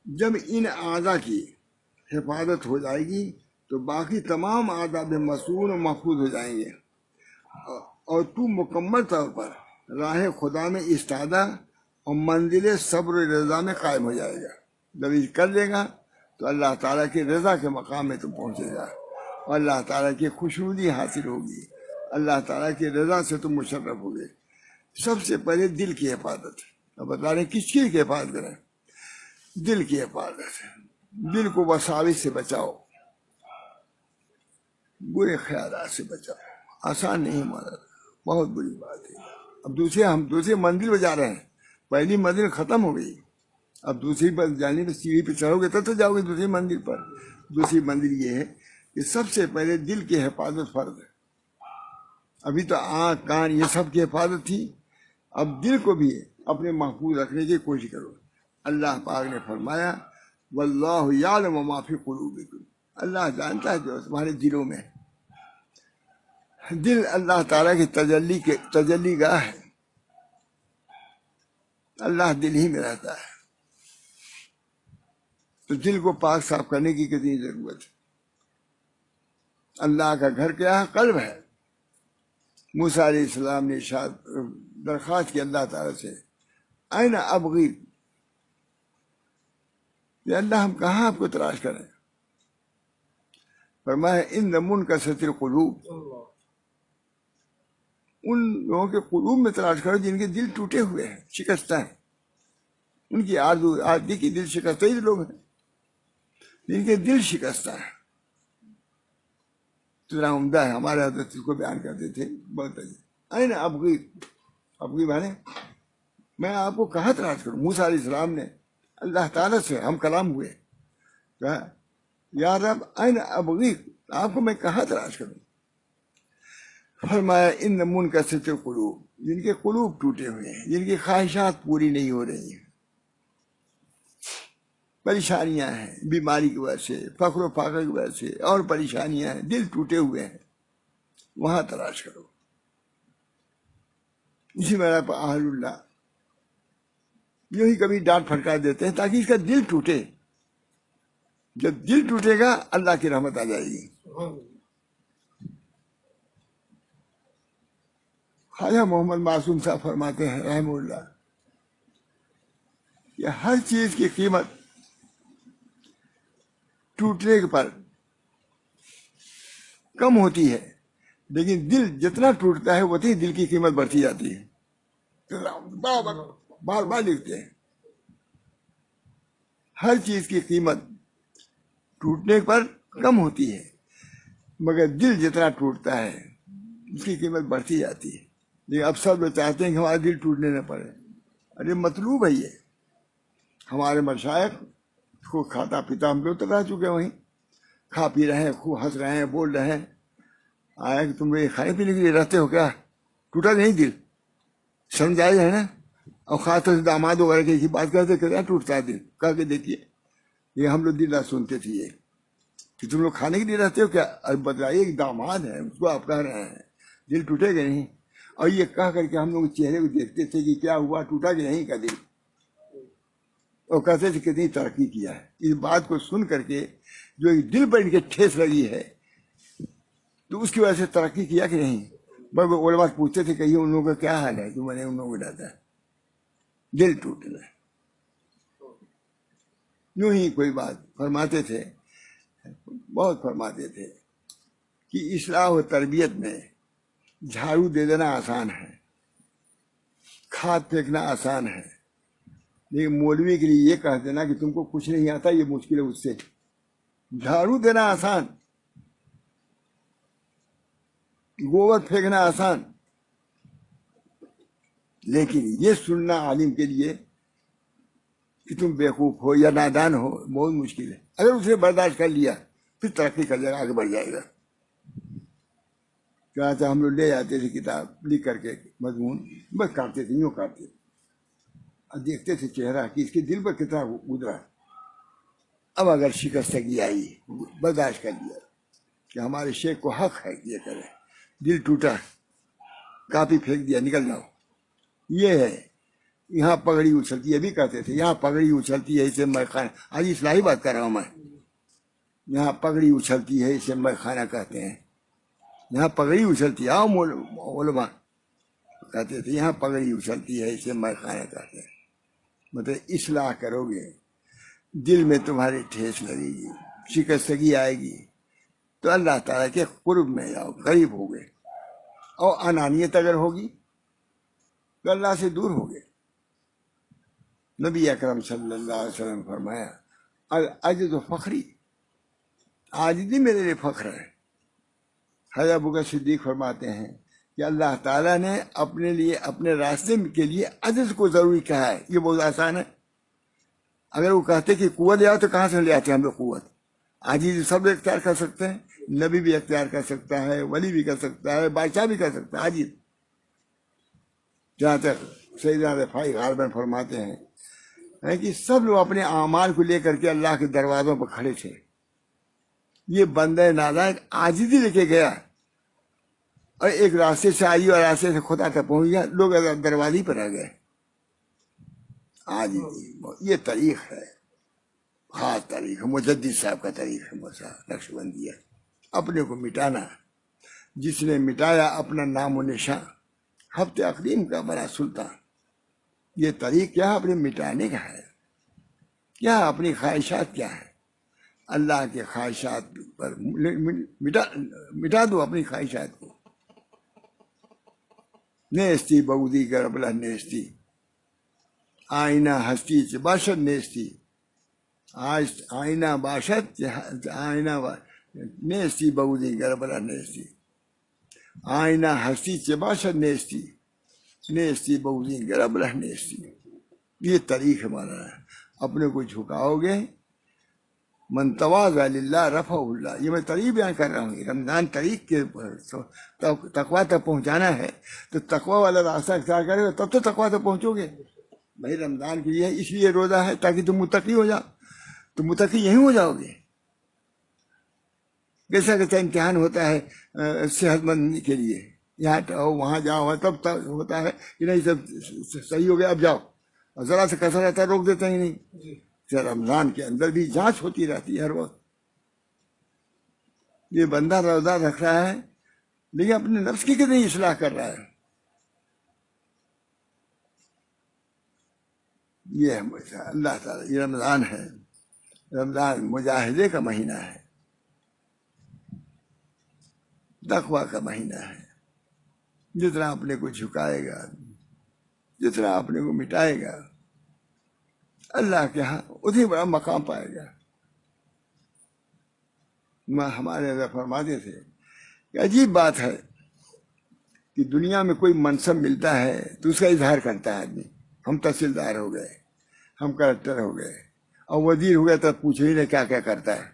جب ان اعضاء کی حفاظت ہو جائے گی تو باقی تمام اعضاء بھی مصون و محفوظ ہو جائیں گے، اور تو مکمل طور پر راہ خدا میں استادہ اور منزل صبر و رضا میں قائم ہو جائے گا۔ جب یہ کر لے گا تو اللہ تعالیٰ کی رضا کے مقام میں تو پہنچے گا، اور اللہ تعالیٰ کی خوشنودی حاصل ہوگی، اللہ تعالیٰ کی رضا سے تم مشرف ہوگے۔ سب سے پہلے دل کی حفاظت، اب بتا رہے ہیں کس چیز کی حفاظت کریں، دل کی حفاظت، دل کو وساوس سے بچاؤ، برے خیالات سے بچاؤ. آسان نہیں ہمارا، بہت بری بات ہے. اب ہم دوسری منزل پہ جا رہے ہیں، پہلی منزل ختم ہو گئی، اب دوسری پر جانے پہ سیڑھی پہ چڑھو گے تب تو جاؤ گے دوسری منزل پر. دوسری منزل یہ ہے کہ سب سے پہلے دل کی حفاظت فرض ہے. ابھی تو آنکھ کان یہ سب کی حفاظت تھی، اب دل کو بھی اپنے محفوظ رکھنے کی کوشش کرو. اللہ پاک نے فرمایا واللہ یعلم ما فی قلوبکم، اللہ جانتا ہے جو تمہارے دلوں میں. دل اللہ تعالیٰ کی تجلی گاہ ہے، اللہ دل ہی میں رہتا ہے. تو دل کو پاک صاف کرنے کی کتنی ضرورت ہے. اللہ کا گھر کیا ہے؟ قلب ہے. موسیٰ علیہ السلام نے درخواست کی اللہ تعالیٰ سے، این ابغی، کہ اللہ ہم کہاں آپ کو تلاش کریں؟ فرمایا ان منکسرۃ القلوب، ان لوگوں کے قلوب میں تلاش کرو جن کے دل ٹوٹے ہوئے ہیں، شکستہ ہیں. ان کی آدمی کی دل شکستہ ہی لوگ ہیں جن کے دل شکستہ ہیں. اتنا عمدہ ہے، ہمارے حضرت اس کو بیان کرتے تھے بہت اچھا. این ابغی، ابغی مانے میں آپ کو کہاں تلاش کروں. موسیٰ علیہ السلام نے اللہ تعالیٰ سے ہم کلام ہوئے، کہا یا رب این ابغی، آپ کو میں کہاں تلاش کروں. فرمایا ان منکسرۃ القلوب، جن کے قلوب ٹوٹے ہوئے ہیں، جن کی خواہشات پوری نہیں ہو رہی ہیں، پریشانیاں ہیں، بیماری کی وجہ سے، فقر و فاقہ کی وجہ سے، اور پریشانیاں ہیں، دل ٹوٹے ہوئے ہیں، وہاں تلاش کرو. اسی طرح پر اہل اللہ یوں ہی کبھی ڈانٹ پھٹکار دیتے ہیں تاکہ اس کا دل ٹوٹے. جب دل ٹوٹے گا اللہ کی رحمت آ جائے گی. خواجہ محمد معصوم صاحب فرماتے ہیں رحمہ اللہ کہ ہر چیز کی قیمت ٹوٹنے پر کم ہوتی ہے، لیکن دل جتنا ٹوٹتا ہے اتنی دل کی قیمت بڑھتی جاتی ہے. بار بار لکھتے ہیں ہر چیز کی قیمت ٹوٹنے پر کم ہوتی ہے، مگر دل جتنا ٹوٹتا ہے اس کی قیمت بڑھتی جاتی ہے. لیکن اب سب لوگ چاہتے ہیں کہ ہمارا دل ٹوٹنے نہ پڑے. ارے مطلوب ہے یہ. ہمارے مشائخ کو کھاتا پیتا ہم لوگ تو رہ چکے وہیں، کھا پی رہے ہیں، خوب ہنس رہے ہیں، بول رہے ہیں. آیا کہ تم لوگ کھانے پینے کے لیے رہتے ہو کیا؟ ٹوٹا نہیں دل؟ شرم جائز ہے نا. اور خاص طور سے داماد وغیرہ کی بات کرتے کیا ٹوٹتا ہے دل، کہہ کے دیکھیے. یہ ہم لوگ دل سنتے تھے یہ کہ تم لوگ کھانے کے لیے رہتے ہو کیا؟ اب بتلائیے کہ داماد ہے اس کو آپ کہہ رہے ہیں دل ٹوٹے گا نہیں. اور یہ کہہ کر کے ہم لوگ چہرے کو دیکھتے تھے کہ کیا ہوا، ٹوٹا کہ نہیں کا دل. اور کہتے تھے کتنی ترقی کیا ہے. اس بات کو سن کر کے جو دل پر ان کے ٹھیس لگی ہے تو اس کی وجہ سے ترقی کیا کہ نہیں. بس علماء پوچھتے تھے کہیے ان لوگوں کا کیا حال ہے، جو میں نے ان لوگوں کو ڈالا دل ٹوٹنا. یوں ہی کوئی بات فرماتے تھے، بہت فرماتے تھے کہ اصلاح و تربیت میں جھاڑو دے دینا آسان ہے، کھاد پھینکنا آسان ہے، لیکن مولوی کے لیے یہ کہہ دینا کہ تم کو کچھ نہیں آتا یہ مشکل ہے. اس سے جھاڑو دینا آسان، گوبر پھینکنا آسان، لیکن یہ سننا عالم کے لیے کہ تم بیوقوف ہو یا نادان ہو بہت مشکل ہے. اگر اس نے برداشت کر لیا پھر ترقی کر جائے گا، آگے بڑھ جائے گا. کہا ہم لوگ لے جاتے تھے کتاب لکھ کر کے مضمون، بس کاٹتے تھے، یوں کاٹتے تھے، اور دیکھتے تھے چہرہ کہ اس کے دل پر کتنا گزرا. اب اگر شکستگی آئی برداشت کر لیا کہ ہمارے شیخ کو حق ہے یہ کرے، دل ٹوٹا، کاپی پھینک دیا، نکل جاؤ. یہ ہے یہاں پگڑی اچھلتی ہے، بھی کہتے تھے یہاں پگڑی اچھلتی ہے اسے میں خانہ. آج اصلاحی بات کر رہا ہوں میں. یہاں پگڑی اچھلتی ہے اسے میں خانہ کہتے ہیں. یہاں پگڑی اچھلتی ہے، علماء کہتے تھے یہاں پگڑی اچھلتی ہے اسے میں خانہ کہتے ہیں. مطلب اصلاح کرو گے، دل میں تمہارے ٹھیس لگے گی، شکستگی آئے گی تو اللہ تعالیٰ کے قرب میں جاؤ، قریب ہو گئے. اور انانیت اگر ہوگی تو اللہ سے دور ہو گئے. نبی اکرم صلی اللہ علیہ وسلم فرمایا العجز فخری، عاجزی میرے لیے فخر ہے. حضرت ابوبکر صدیق فرماتے ہیں کہ اللہ تعالیٰ نے اپنے لیے اپنے راستے کے لیے عجز کو ضروری کہا ہے. یہ بہت آسان ہے. اگر وہ کہتے کہ قوت لے آؤ تو کہاں سے لے آتے ہیں ہم لوگ قوت؟ عاجزی سب اختیار کر سکتے ہیں. نبی بھی اختیار کر سکتا ہے, ولی بھی کر سکتا ہے, بادشاہ بھی کر سکتا ہے عاجز. جہاں تک سیدنا رفاعی غالباً فرماتے ہیں کہ سب لوگ اپنے اعمال کو لے کر کے اللہ کے دروازوں پر کھڑے تھے. یہ بندہ نالائق عاجزی لے کے گیا اور ایک راستے سے آئی اور راستے سے خدا تک پہنچ گیا. لوگ دروازے پر رہ گئے. عاجزی یہ طریق ہے, خاص طریق ہے, مجدد صاحب کا طریق ہے, نقش بندی ہے. اپنے کو مٹانا, جس نے مٹایا اپنا نام و نشان, ہفتے اقدیم کا بڑا سلطان. یہ طریق کیا اپنے مٹانے کا ہے. کیا اپنی خواہشات کیا ہے؟ اللہ کے خواہشات پر مٹا دو اپنی خواہشات کو. نیستی بودی کر بلا نیستی, آئینہ ہستی چ باشد نیستی, آئینہ باشد آئینہ نیستی بودی کر بلا نیستی, آئینہ ہستی چ باشد نیستی, نیستی بودی کر بلا نیستی. یہ طریق ہمارا ہے. اپنے کو جھکاؤ گے, من تواضع للہ رفعہ اللہ. یہ میں طریق بیان کر رہا ہوں. رمضان طریق کے تقویٰ تک پہنچانا ہے تو تقویٰ والا راستہ اختیار کرے گا تب تو تقویٰ تک پہنچو گے. بھائی رمضان کے لیے اس لیے روزہ ہے تاکہ تم متقی ہو جاؤ. تو متقی یہیں ہو جاؤ گے. جیسا کہ امتحان ہوتا ہے صحت مند کے لیے, یہاں آؤ وہاں جاؤ, تب ہوتا ہے کہ نہیں سب صحیح ہو گیا اب جاؤ, اور ذرا سے کیسا رہتا ہے روک دیتے ہیں نہیں. رمضان کے اندر بھی جانچ ہوتی رہتی ہے ہر وقت. یہ بندہ روزہ رکھ رہا ہے لیکن اپنے نفس کی کتنی اصلاح کر رہا ہے. یہ ہے اللہ تعالیٰ. یہ رمضان ہے, رمضان مجاہدے کا مہینہ ہے, تقویٰ کا مہینہ ہے. جتنا اپنے کو جھکائے گا, جتنا اپنے کو مٹائے گا, اللہ کے ہاں اتنی بڑا مقام پائے گا. ہمارے اندر فرماتے تھے کہ عجیب بات ہے کہ دنیا میں کوئی منصب ملتا ہے تو اس کا اظہار کرتا ہے آدمی. ہم تحصیلدار ہو گئے, ہم کلکٹر ہو گئے, اور وزیر ہو گئے تو پوچھو ہی نہیں کیا کیا کرتا ہے.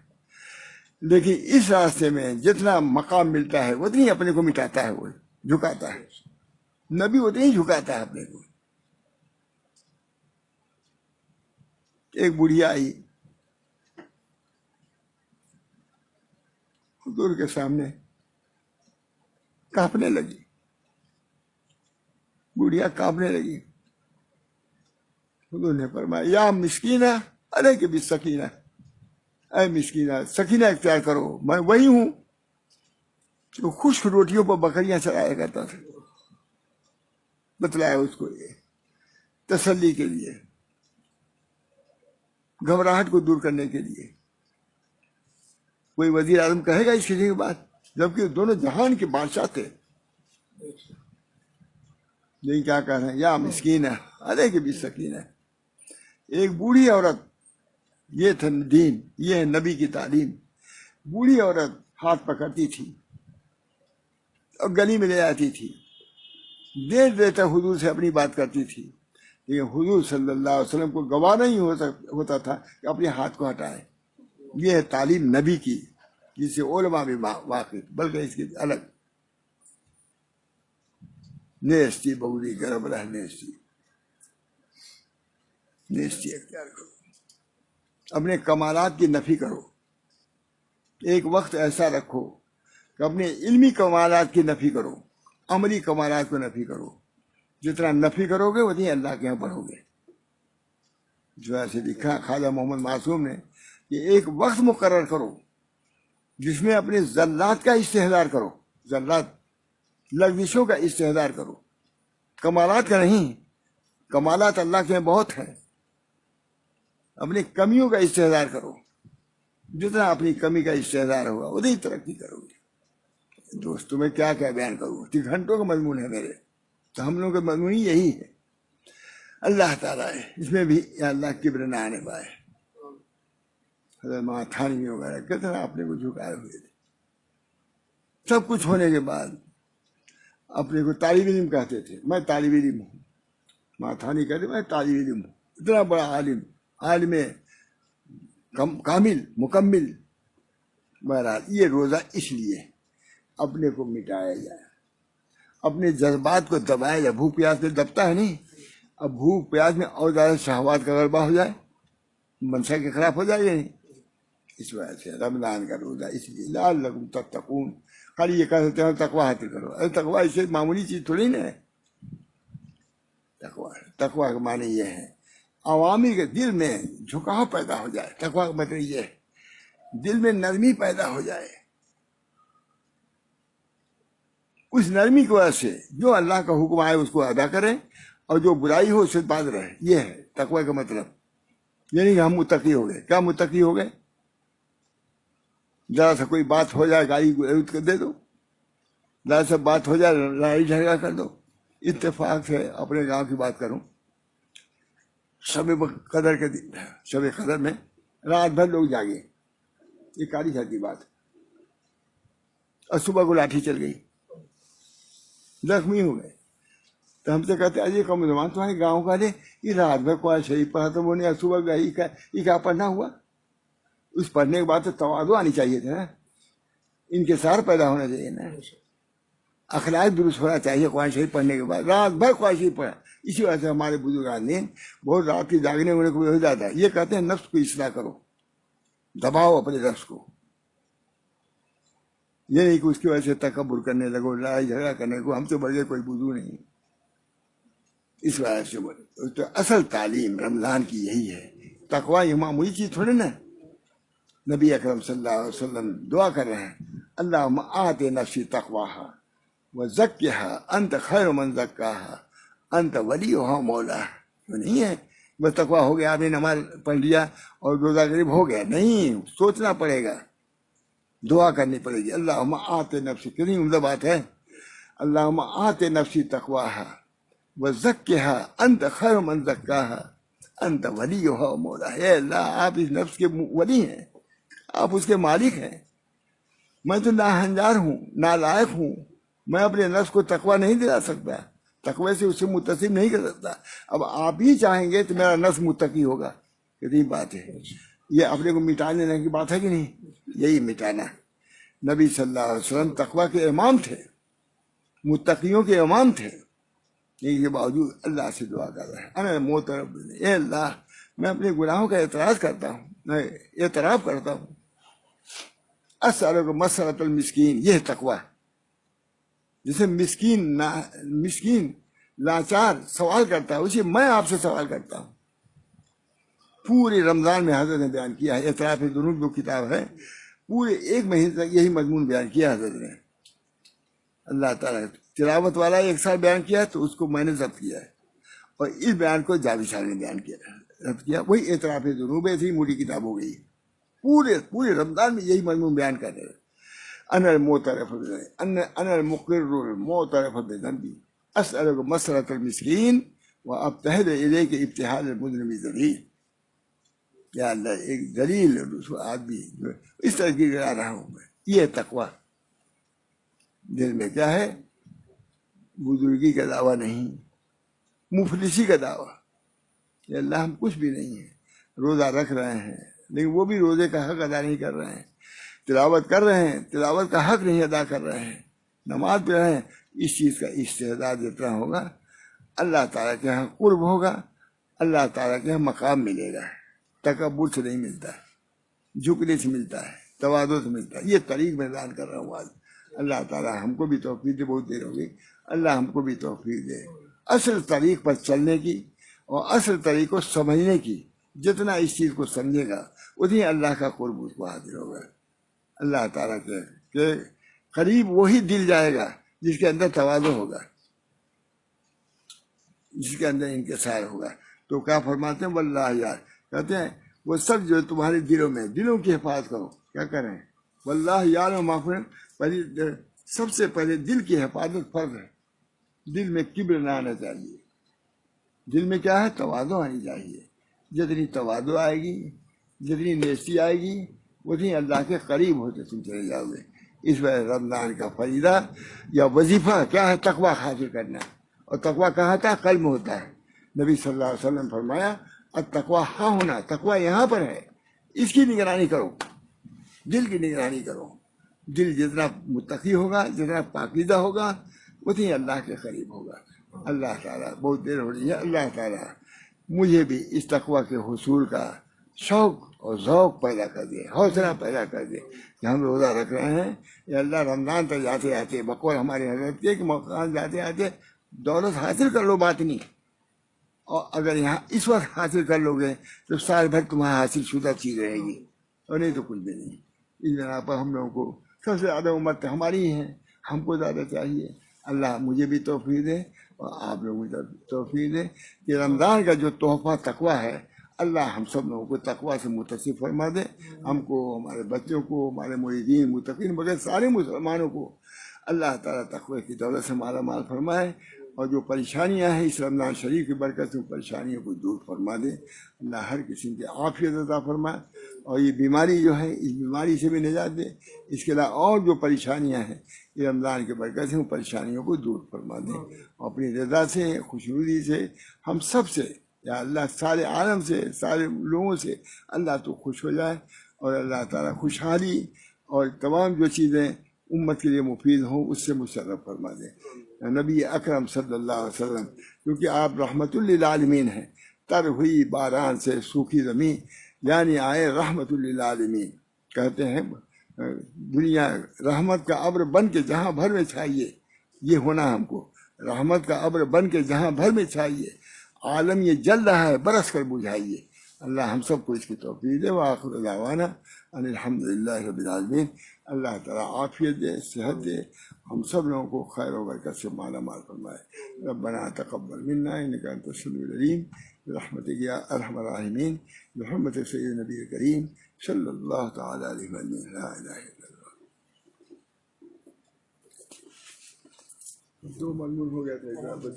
لیکن اس راستے میں جتنا مقام ملتا ہے اتنی اپنے کو مٹاتا ہے, وہ جھکاتا ہے. نبی اتنی ہی جھکاتا ہے اپنے کو. ایک بڑھیا آئی حضور کے سامنے, کانپنے لگی. بڑھیا کانپنے لگی. حضور نے فرمایا یا مسکینہ ارے کہ بھی سکینہ, اے مسکینہ سکینہ اختیار کرو, میں وہی ہوں جو خشک روٹیوں پر بکریاں چرایا کرتا تھا. بتلایا اس کو یہ تسلی کے لیے, گھبراہٹ کو دور کرنے کے لیے. کوئی وزیر اعظم کہے گا اس کسی کی بات, جبکہ دونوں جہان کے بادشاہ تھے. لیکن کیا کہہ رہے ہیں, یا مسکین ہے ارے کہ بھی سکین ہے. ایک بوڑھی عورت, یہ تھا دین, یہ ہے نبی کی تعلیم. بوڑھی عورت ہاتھ پکڑتی تھی اور گلی میں لے آتی تھی, دیر دیر تک حضور سے اپنی بات کرتی تھی. لیکن حضور صلی اللہ علیہ وسلم کو گوارا نہیں ہوتا تھا کہ اپنے ہاتھ کو ہٹائے. یہ ہے تعلیم نبی کی, جس سے علماء بھی واقف, بلکہ اس کی الگ. نیستی بغلی گرب رہ نیستی, نیستی اختیار کرو. اپنے کمالات کی نفی کرو. ایک وقت ایسا رکھو کہ اپنے علمی کمالات کی نفی کرو, عملی کمالات کو نفی کرو. جتنا نفی کرو گے اتنی اللہ کے یہاں پڑھو گے. جو ایسے لکھا خواجہ محمد معصوم نے کہ ایک وقت مقرر کرو جس میں اپنے ذلات کا استحضار کرو, ذلات لغزشوں کا استحضار کرو, کمالات کا نہیں. کمالات اللہ کے یہاں بہت ہیں, اپنی کمیوں کا استحضار کرو. جتنا اپنی کمی کا استحضار ہوگا اتنی ترقی کرو گے. دوستوں میں کیا کیا بیان کروں, 3 گھنٹوں کا مضمون ہے میرے, تو ہم لوگوں کا مضمون یہی ہے. اللہ تعالیٰ ہے اس میں بھی, یا اللہ کبر نہ آنے پائے. حضرت ماں تھانوی وغیرہ کتنا اپنے کو جھکائے ہوئے تھے. سب کچھ ہونے کے بعد اپنے کو طالب علم کہتے تھے، میں طالب علم ہوں، ماتھا نہیں کہتے، میں طالب علم ہوں، اتنا بڑا عالم، عالم کامل مکمل۔ بہرحال یہ روزہ اس لیے اپنے کو مٹایا جائے، اپنے جذبات کو دبایا جائے۔ بھوک پیاس میں دبتا ہے نہیں، اب بھوک پیاس میں اور زیادہ شہوات کا غلبہ ہو جائے، منشا کے خلاف ہو جائے یا نہیں؟ اس وجہ سے رمضان کا روزہ اس لیے لعلکم تتقون۔ خالی یہ کہہ سکتے ہیں تقوی حاصل کرو، ارے تقوی اسے معمولی چیز تھوڑی نا ہے۔ تقوی کا معنی یہ ہے عوامی کے دل میں جھکاؤ پیدا ہو جائے، تقوی کا مطلب یہ ہے دل میں نرمی پیدا ہو جائے، اس نرمی کی وجہ سے جو اللہ کا حکم آئے اس کو ادا کریں اور جو برائی ہو اس سے باز رہے۔ یہ ہے تقوی کا مطلب، یعنی کہ ہم متقی ہو گئے۔ کیا متقی ہو گئے؟ ذرا سا کوئی بات ہو جائے گالی گلوچ کر دے دو، ذرا سا بات ہو جائے لڑائی جھگڑا کر دو۔ اتفاق سے اپنے گاؤں کی بات کروں، شب قدر کے دن، شب قدر میں رات بھر لوگ جاگے، یہ کالی سال کی بات، اور صبح کو لاٹھی چل گئی، زخمی ہو گئے۔ تو ہم سے کہتے ہیں کم زمان تمہارے گاؤں کا دے، یہ رات بھر قرآن شریف پڑھا تو وہ نے صبح گیا، یہ کیا پڑھنا ہوا؟ اس پڑھنے کے بعد تو تواضع آنی چاہیے تھا نا، انکسار پیدا ہونا چاہیے نا، اخلاق درست ہونا چاہیے۔ قرآن شریف پڑھنے کے بعد رات بھر قرآن شریف پڑھا، اسی وجہ سے ہمارے بزرگان نے بہت رات کی جاگنے ہونے کو ہو جاتا ہے۔ یہ کہتے ہیں نفس کو اصلاح کرو، دباؤ اپنے نفس کو، یہ نہیں کہ اس کی وجہ سے تکبر کرنے لگو، لڑائی جھگڑا کرنے کو، ہم سے بڑھ کے کوئی بزرگ نہیں۔ اس وجہ سے بولے تو اصل تعلیم رمضان کی یہی ہے۔ تقوی یہ معمولی چیز تھوڑی نا۔ نبی اکرم صلی اللہ علیہ وسلم دعا کر رہے ہیں اللہم آت نفسی تقواہا وزکھا انت خیر من زکاہا انت ولیہا مولاہا۔ تو نہیں ہے بس تقوی ہو گیا، آپ نے نماز پڑھ لیا اور روزہ غریب ہو گیا، نہیں، سوچنا پڑے گا، دعا کرنی پڑے گی۔ اللہم آت نفسی، کتنی عمدہ بات ہے، اللہم آت نفسی تقواہا وزکھا انت خیر من زکاہا انت ولیہا مولاہا۔ اے اللہ آپ اس نفس کے ولی ہیں، آپ اس کے مالک ہیں، میں تو ناہنجار ہوں، نالائق ہوں، میں اپنے نفس کو تقوی نہیں دلا سکتا، تقوی سے اسے متصف نہیں کر سکتا۔ اب آپ ہی چاہیں گے تو میرا نفس متقی ہوگا۔ کتنی بات ہے یہ، اپنے کو مٹا لینے کی بات ہے کہ نہیں؟ یہی مٹانا۔ نبی صلی اللہ علیہ وسلم تقوی کے امام تھے، متقیوں کے امام تھے، لیکن کے باوجود اللہ سے دعا کر رہے ہیں انا موترب، اے اللہ میں اپنے گناہوں کا اعتراض کرتا ہوں، میں اعتراف کرتا ہوں۔ اسألک مسألۃ المسکین، یہ تقوی، جسے مسکین لاچار سوال کرتا ہے، اسی میں آپ سے سوال کرتا ہوں۔ پورے رمضان میں حضرت نے بیان کیا ہے، اعتراف ذنوب جو کتاب ہے، پورے ایک مہینے تک یہی مضمون بیان کیا حضرت نے۔ اللہ تعالیٰ تلاوت والا ایک سال بیان کیا تو اس کو میں نے ضبط کیا ہے، اور اس بیان کو جاوید صاحب نے بیان کیا ضبط کیا، وہی اعتراف ذنوب ایسی موٹی کتاب ہو گئی۔ پورے رمضان میں یہی مضمون بیان کر رہے ہیں، انا المعترف انا المقر المعترف بذنبی اسألک مسألۃ المسکین وابتہل الیک ابتہال المذنب ذلیل۔ یا اللہ ایک ذلیل آدمی اس طرح کی گرا رہا ہوں میں۔ یہ تقوی دل میں کیا ہے؟ بزرگی کا دعویٰ نہیں، مفلسی کا دعویٰ کہ اللہ ہم کچھ بھی نہیں ہیں، روزہ رکھ رہے ہیں لیکن وہ بھی روزے کا حق ادا نہیں کر رہے ہیں، تلاوت کر رہے ہیں تلاوت کا حق نہیں ادا کر رہے ہیں، نماز پڑھ رہے ہیں، اس چیز کا استعداد جتنا ہوگا اللہ تعالیٰ کے یہاں قرب ہوگا، اللہ تعالیٰ کے یہاں مقام ملے گا۔ تکبر سے نہیں ملتا ہے، جھکنے سے ملتا ہے، تواضع سے ملتا ہے۔ یہ طریق میں بیان کر رہا ہوں آج۔ اللہ تعالیٰ ہم کو بھی توفیق دے، بہت دیر ہو گئی، اللہ ہم کو بھی توفیق دے اصل طریق پر چلنے کی اور اصل طریق کو سمجھنے کی۔ جتنا اس چیز کو سمجھے گا اتنی اللہ کا قرب اس کو حاضر ہوگا۔ اللہ تعالیٰ کے قریب وہی دل جائے گا جس کے اندر تواضع ہوگا، جس کے اندر انکسار ہوگا۔ تو کیا فرماتے ہیں؟ واللہ یار، کہتے ہیں وہ سب جو تمہارے دلوں میں، دلوں کی حفاظت کرو۔ کیا کریں؟ واللہ یار معافر، سب سے پہلے دل کی حفاظت فرض ہے۔ دل میں کبر نہ آنا چاہیے، دل میں کیا ہے؟ تواضع آنی چاہیے۔ جتنی تواضع آئے گی، جتنی نیستی آئے گی، اتنی اللہ کے قریب ہوتے تم چلے جاؤ گے۔ اس وجہ رمضان کا فریضہ یا وظیفہ کیا ہے؟ تقویٰ حاصل کرنا. اور تقویٰ کہاں تھا؟ قلب میں ہوتا ہے. نبی صلی اللہ علیہ وسلم فرمایا التقویٰ ہاں ہونا، تقویٰ یہاں پر ہے، اس کی نگرانی کرو، دل کی نگرانی کرو. دل جتنا متقی ہوگا، جتنا پاکیزہ ہوگا، اتنی اللہ کے قریب ہوگا. اللہ تعالیٰ، بہت دیر ہو رہی ہے، اللہ تعالیٰ مجھے بھی اس تقویٰ کے حصول کا شوق اور ذوق پیدا کر دے، حوصلہ پیدا کر دے کہ ہم روزہ رکھ رہے ہیں. یا اللہ رمضان تک جاتے جاتے بقول ہمارے حضرت کے کہ مقام جاتے جاتے دولت حاصل کر لو باطنی، اور اگر یہاں اس وقت حاصل کر لو گے تو سال بھر تمہارا حاصل شدہ چیز رہے گی، اور نہیں تو کچھ بھی نہیں. اس بنا پر ہم لوگوں کو سب سے زیادہ امت ہماری ہی ہے، ہم کو زیادہ چاہیے. اللہ مجھے بھی توفیق دے اور آپ لوگوں کو توفیق دے کہ رمضان کا جو تحفہ تقویٰ ہے، اللہ ہم سب لوگوں کو تقویٰ سے متصف فرما دے. ہم کو، ہمارے بچوں کو، ہمارے مریدین متقین بغیر سارے مسلمانوں کو اللہ تعالیٰ تقوی کی دولت سے مالا مال فرمائے، اور جو پریشانیاں ہیں اس رمضان شریف کی برکت سے پریشانیوں کو دور فرما دے. اللہ ہر قسم کی عافیت عطا فرمائے، اور یہ بیماری جو ہے اس بیماری سے بھی نجات دے. اس کے علاوہ اور جو پریشانیاں ہیں یہ رمضان کی برکت سے ان پریشانیوں کو دور فرما دے. اور اپنی رضا سے، خوشنودی سے ہم سب سے، یا اللہ سارے عالم سے، سارے لوگوں سے اللہ تو خوش ہو جائے، اور اللہ تعالیٰ خوشحالی اور تمام جو چیزیں امت کے لیے مفید ہوں اس سے مشرف فرما دے. نبی اکرم صلی اللہ علیہ وسلم کیونکہ آپ رحمت للعالمین ہیں، تر ہوئی باران سے سوکھی زمین، یعنی آئے رحمت للعالمین. کہتے ہیں دنیا رحمت کا ابر بن کے جہاں بھر میں چھائیے، یہ ہونا ہم کو، رحمت کا ابر بن کے جہاں بھر میں چھائیے، عالم یہ جل رہا ہے برس کر بجھائیے. اللہ ہم سب کو اس کی توفیق دے. وآخر دعوانا ان الحمدللہ رب العالمین. اللہ تعالیٰ عافیت دے، صحت دے، ہم سب لوگوں کو خیر و برکت سے مالا مال فرمائے. ربنا تقبل منا انک انت السمیع العلیم برحمتک یا ارحم الراحمین بحرمت سید نبی کریم صلی اللہ تعالی علیہ وسلم. لا الہ الا اللہ. دو مضمون ہو گیا تھا.